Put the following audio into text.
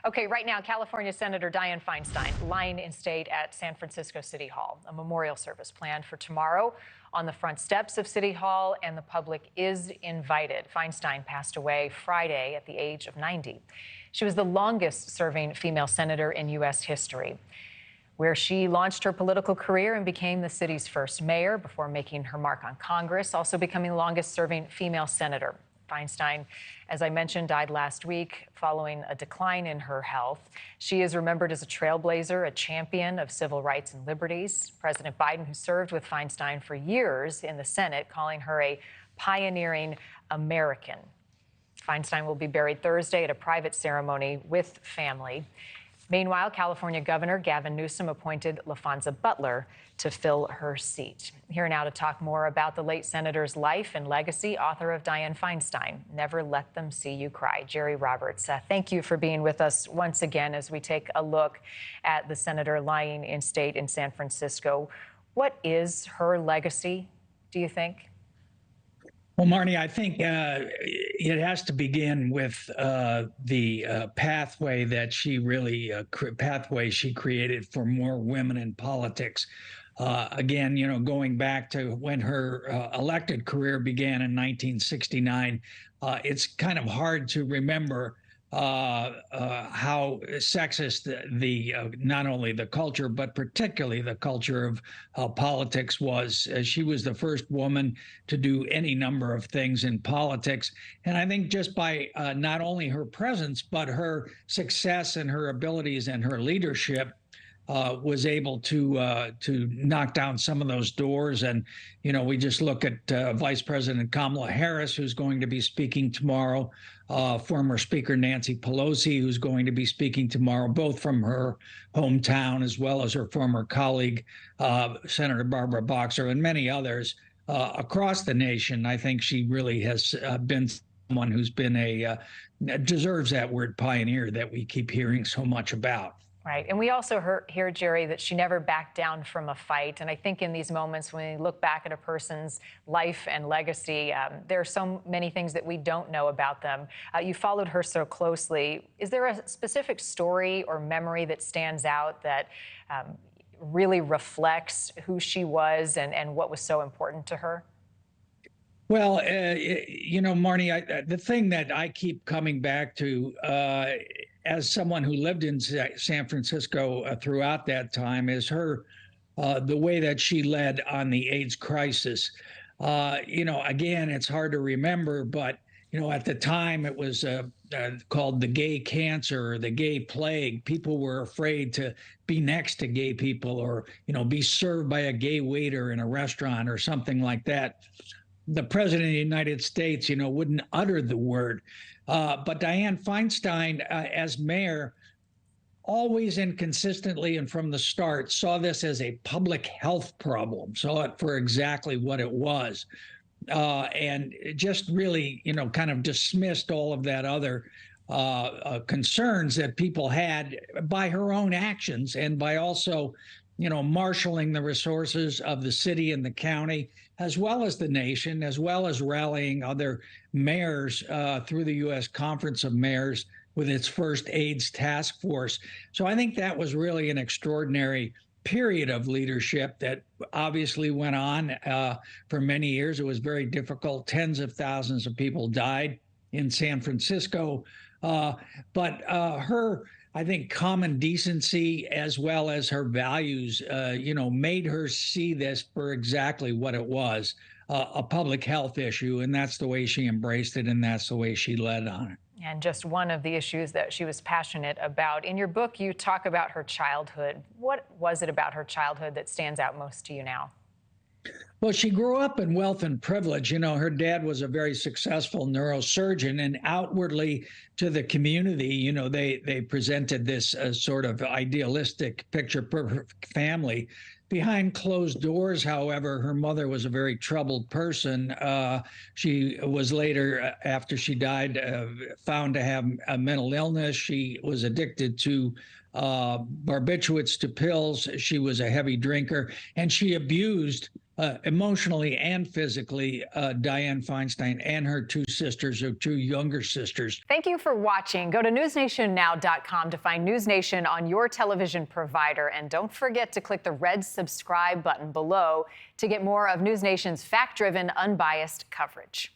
Okay, right now, California Senator Dianne Feinstein lying in state at San Francisco City Hall. A memorial service planned for tomorrow on the front steps of City Hall, and the public is invited. Feinstein passed away Friday at the age of 90. She was the longest-serving female senator in U.S. history, where she launched her political career and became the city's first mayor before making her mark on Congress, also becoming the longest-serving female senator. Feinstein, as I mentioned, died last week following a decline in her health. She is remembered as a trailblazer, a champion of civil rights and liberties. President Biden, who served with Feinstein for years in the Senate, calling her a pioneering American. Feinstein will be buried Thursday at a private ceremony with family. Meanwhile, California Governor Gavin Newsom appointed LaFonza Butler to fill her seat. Here now to talk more about the late senator's life and legacy, author of Dianne Feinstein, Never Let Them See You Cry, Jerry Roberts. Thank you for being with us once again as we take a look at the senator lying in state in San Francisco. What is her legacy, do you think? Well, Marni, I think it has to begin with the pathway that she really she created for more women in politics. Again, going back to when her elected career began in 1969, it's kind of hard to remember how sexist the not only the culture, but particularly the culture of politics was. She was the first woman to do any number of things in politics. And I think just by not only her presence, but her success and her abilities and her leadership, was able to knock down some of those doors. And, we just look at Vice President Kamala Harris, who's going to be speaking tomorrow, former Speaker Nancy Pelosi, who's going to be speaking tomorrow, both from her hometown as well as her former colleague, Senator Barbara Boxer, and many others across the nation. I think she really has been someone who's been deserves that word pioneer that we keep hearing so much about. Right. And we also hear, Jerry, that she never backed down from a fight. And I think in these moments, when we look back at a person's life and legacy, there are so many things that we don't know about them. You followed her so closely. Is there a specific story or memory that stands out that really reflects who she was and what was so important to her? Well, Marni, the thing that I keep coming back to as someone who lived in San Francisco throughout that time is her, the way that she led on the AIDS crisis. Again, it's hard to remember, but, at the time it was called the gay cancer or the gay plague. People were afraid to be next to gay people or, be served by a gay waiter in a restaurant or something like that. The president of the United States, wouldn't utter the word. But Dianne Feinstein, as mayor, always and consistently and from the start saw this as a public health problem, saw it for exactly what it was, and just really, kind of dismissed all of that other concerns that people had by her own actions and by also marshaling the resources of the city and the county, as well as the nation, as well as rallying other mayors through the U.S. Conference of Mayors with its first AIDS task force. So I think that was really an extraordinary period of leadership that obviously went on for many years. It was very difficult. Tens of thousands of people died in San Francisco. But her, I think, common decency as well as her values, made her see this for exactly what it was, a public health issue. And that's the way she embraced it. And that's the way she led on it. And just one of the issues that she was passionate about. In your book, you talk about her childhood. What was it about her childhood that stands out most to you now? Well, she grew up in wealth and privilege. Her dad was a very successful neurosurgeon, and outwardly to the community, they presented this sort of idealistic picture perfect family. Behind closed doors, however, her mother was a very troubled person. She was later, after she died, found to have a mental illness. She was addicted to barbiturates, to pills. She was a heavy drinker, and she abused emotionally and physically, Dianne Feinstein and her two sisters, her two younger sisters. Thank you for watching. Go to newsnationnow.com to find NewsNation on your television provider. And don't forget to click the red subscribe button below to get more of NewsNation's fact-driven, unbiased coverage.